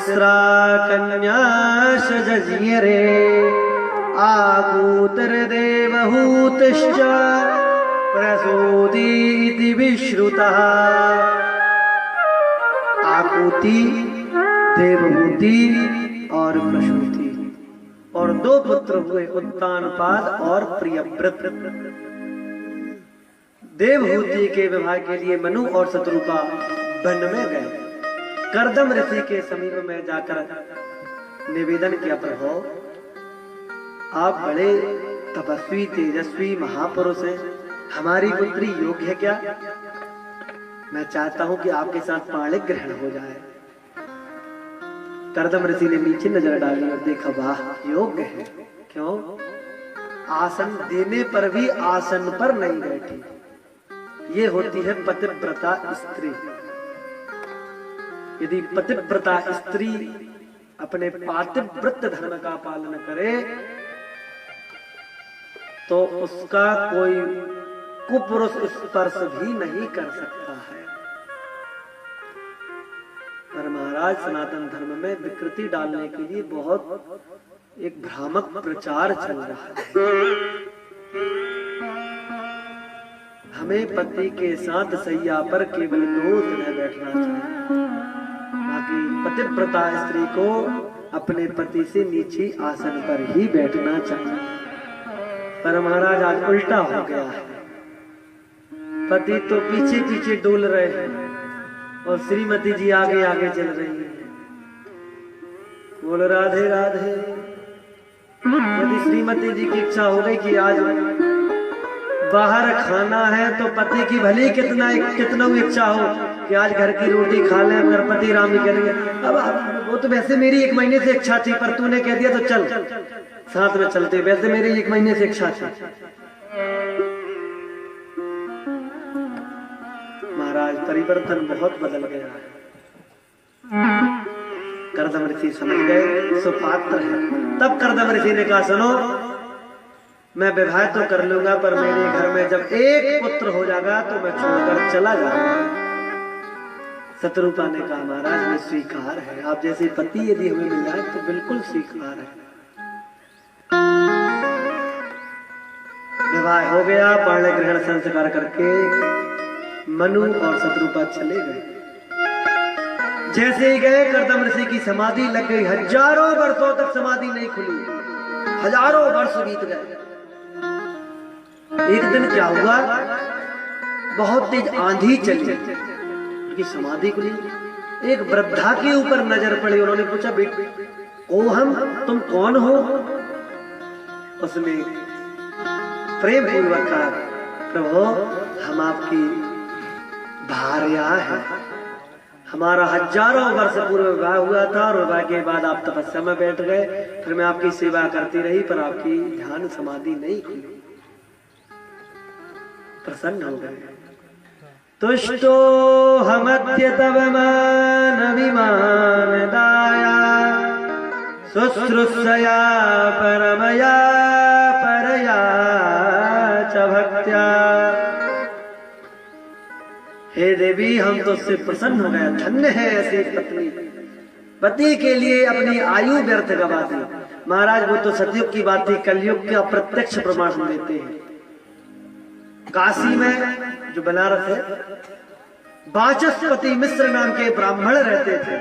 तिस्रा कन्याश जजीरे आकूतर देवहूतिश्च प्रसूति इति विश्रुतः। आकूति, देवहूति और प्रसूति, और दो पुत्र हुए, उत्तानपाद और प्रियव्रत। देवहूति के विवाह के लिए मनु और शत्रुपा वन में गए। कर्दम ऋषि के समीप में जाकर निवेदन किया, प्रभु आप बड़े तपस्वी तेजस्वी महापुरुष हैं, हमारी पुत्री योग्य है क्या? मैं चाहता हूं कि आपके साथ पाणिक ग्रहण हो जाए। कर्दम ऋषि ने नीचे नजर डाली और देखा, वाह योग्य है। क्यों? आसन देने पर भी आसन पर नहीं बैठी। ये होती है पतिव्रता स्त्री। यदि पतिव्रता स्त्री अपने पातिव्रत धर्म का पालन करे तो उसका कोई कुपुरुष स्पर्श भी नहीं कर सकता है। पर महाराज सनातन धर्म में विकृति डालने के लिए बहुत एक भ्रामक प्रचार चल रहा है। हमें पति के साथ सैया पर केवल 2 दिन बैठना चाहिए। बाकी पतिव्रता स्त्री को अपने पति से नीचे आसन पर ही बैठना चाहिए। पर महाराज आज उल्टा हो गया है। पति तो पीछे पीछे डोल रहे हैं और श्रीमती जी आगे आगे चल रही है। बोल राधे राधे। यदि श्रीमती जी की इच्छा हो गई कि आज बाहर खाना है तो पति की भली कितना इच्छा हो कि आज घर की रोटी खा लें, अगर पति राम ही करेंगे। अब वो तो वैसे मेरी 1 महीने से इच्छा थी, पर तूने कह दिया तो चल साथ में चलते। वैसे मेरी 1 महीने से इच्छा थी। महाराज परिवर्तन बहुत बदल गया है। कर्दम ऋषि समझ गए सुपात्र है। तब कर्दम ऋषि ने कहा, सुनो मैं विवाह तो कर लूंगा, पर मेरे घर में जब 1 पुत्र हो जाएगा तो मैं छोड़कर चला जाऊंगा। शत्रुपा ने कहा, महाराज में स्वीकार है, आप जैसे पति यदि हमें मिल जाए तो बिल्कुल स्वीकार है। विवाह हो गया। पाणी ग्रहण संस्कार करके मनु और शत्रुपा चले गए। जैसे ही गए कर्दम ऋषि की समाधि लग गई। हजारों वर्षों तक समाधि नहीं खुली, हजारों वर्ष बीत गए। एक दिन क्या हुआ, बहुत तेज आंधी चली, उनकी समाधि खुली। एक वृद्धा के ऊपर नजर पड़ी। उन्होंने पूछा, बेटी ओ हम तुम कौन हो? उसने प्रेम पूर्वक कहा, प्रभु हम आपकी भार्या है। हमारा हजारों वर्ष पूर्व विवाह हुआ था और विवाह के बाद आप तपस्या में बैठ गए, फिर मैं आपकी सेवा करती रही, पर आपकी ध्यान समाधि नहीं खुली। प्रसन्न हो गए। तुष्टो हमद्य तव मान विमान दाया शुश्रूषया परमया परया च भक्त्या। हे देवी हम तो उससे प्रसन्न हो गए। धन्य है ऐसी पत्नी, पति के लिए अपनी आयु व्यर्थ गवा दी। महाराज वो तो सतयुग की बात थी, कलयुग का प्रत्यक्ष प्रमाण हम देते हैं। काशी में जो बनारस है, वाचस्पति मिश्र नाम के ब्राह्मण रहते थे,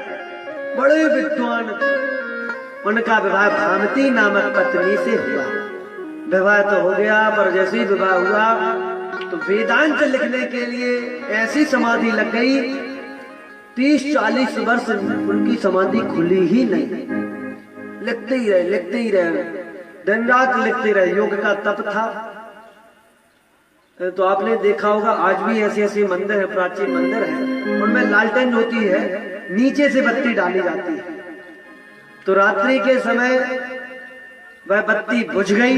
बड़े विद्वान थे। उनका विवाह भामती नामक पत्नी से हुआ। विवाह तो हो गया, पर जैसे ही विवाह हुआ तो वेदांत लिखने के लिए ऐसी समाधि लग गई, 30-40 वर्ष उनकी समाधि खुली ही नहीं। लिखते ही रहे, दिन रात लिखते रहे। योग का तप था। तो आपने देखा होगा आज भी ऐसे ऐसे मंदिर है, प्राचीन मंदिर है, उनमें लालटेन होती है, नीचे से बत्ती डाली जाती है। तो रात्रि के समय वह बत्ती बुझ गई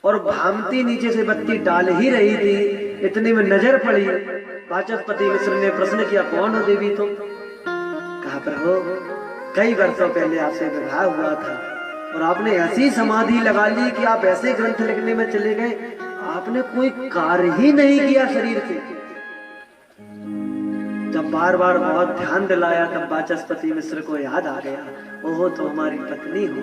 और भामती नीचे से बत्ती डाल ही रही थी। इतने में नजर पड़ी। वाचस्पति मिश्र ने प्रश्न किया, कौन हो देवी तुम? कहा, प्रभु कई वर्षों पहले आपसे विवाह हुआ था और आपने ऐसी समाधि लगा ली कि आप ऐसे ग्रंथ लिखने में चले गए, आपने कोई कार्य ही नहीं किया शरीर से। जब बार बार बहुत ध्यान दिलाया, तब वाचस्पति मिश्र को याद आ गया, ओहो तो हमारी पत्नी हो।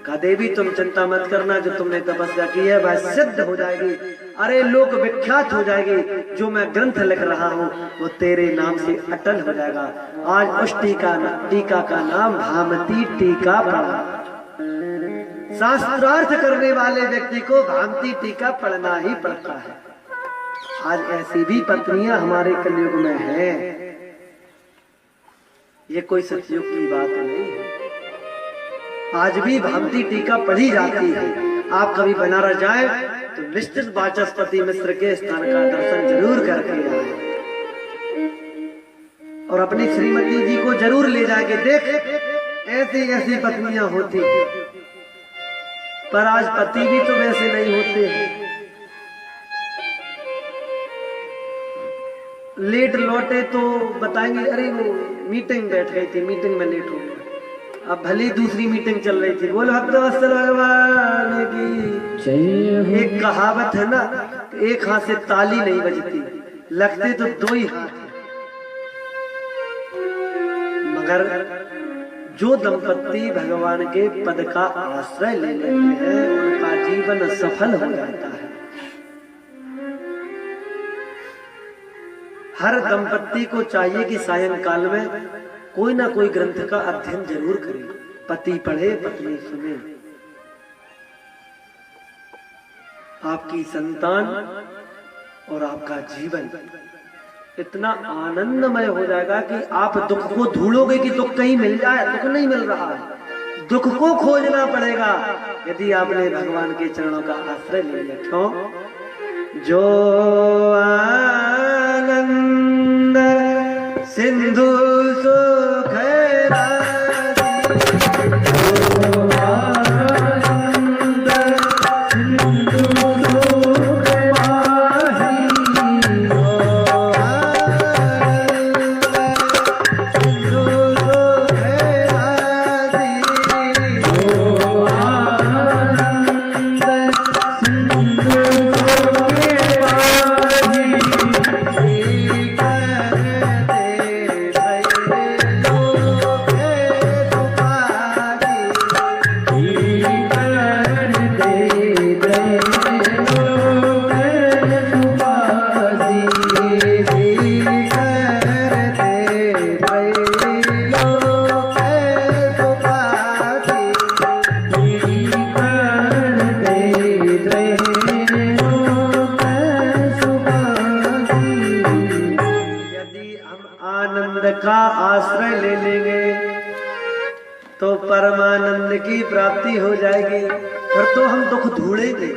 कहा देवी तुम चिंता मत करना, जो तुमने तपस्या की है वह सिद्ध हो जाएगी, अरे लोक विख्यात हो जाएगी। जो मैं ग्रंथ लिख रहा हूँ वो तेरे नाम से अटल हो जाएगा। आज उस टीका का नाम भामती टीका पड़ा। शास्त्रार्थ करने वाले व्यक्ति को भामती टीका पढ़ना ही पड़ता है। आज ऐसी भी पत्नियां हमारे कलयुग में हैं, ये कोई सतयुग की बात नहीं है। आज भी भामती टीका पढ़ी जाती है। आप कभी बनारस जाएं तो निश्चित वाचस्पति मिश्र के स्थान का दर्शन जरूर करके आए और अपनी श्रीमती जी को जरूर ले जाके देख, ऐसी ऐसी पत्नियां होती, पर आज पति भी तो वैसे नहीं होते हैं। लेट लौटे तो बताएंगे अरे वो मीटिंग बैठ गई थी, मीटिंग में लेट हो गया। अब भले दूसरी मीटिंग चल रही थी, बोल भक्तवत्सल भगवान की। एक कहावत है ना, एक हाथ से ताली नहीं बजती, लगते तो दो ही हाथ है। मगर जो दंपत्ति भगवान के पद का आश्रय ले लेते हैं उनका जीवन सफल हो जाता है। हर दंपत्ति को चाहिए कि सायंकाल में कोई ना कोई ग्रंथ का अध्ययन जरूर करे। पति पढ़े पत्नी सुने। आपकी संतान और आपका जीवन इतना आनंदमय हो जाएगा कि आप दुख को ढूंढोगे कि दुख कहीं मिल जाए, दुख नहीं मिल रहा है, दुख को खोजना पड़ेगा। यदि आपने भगवान के चरणों का आश्रय ले लिया, क्यों? जो आनंद सिंधु सुख का आश्रय ले लेंगे तो परमानंद की प्राप्ति हो जाएगी। फिर तो हम दुख ढूंढेंगे।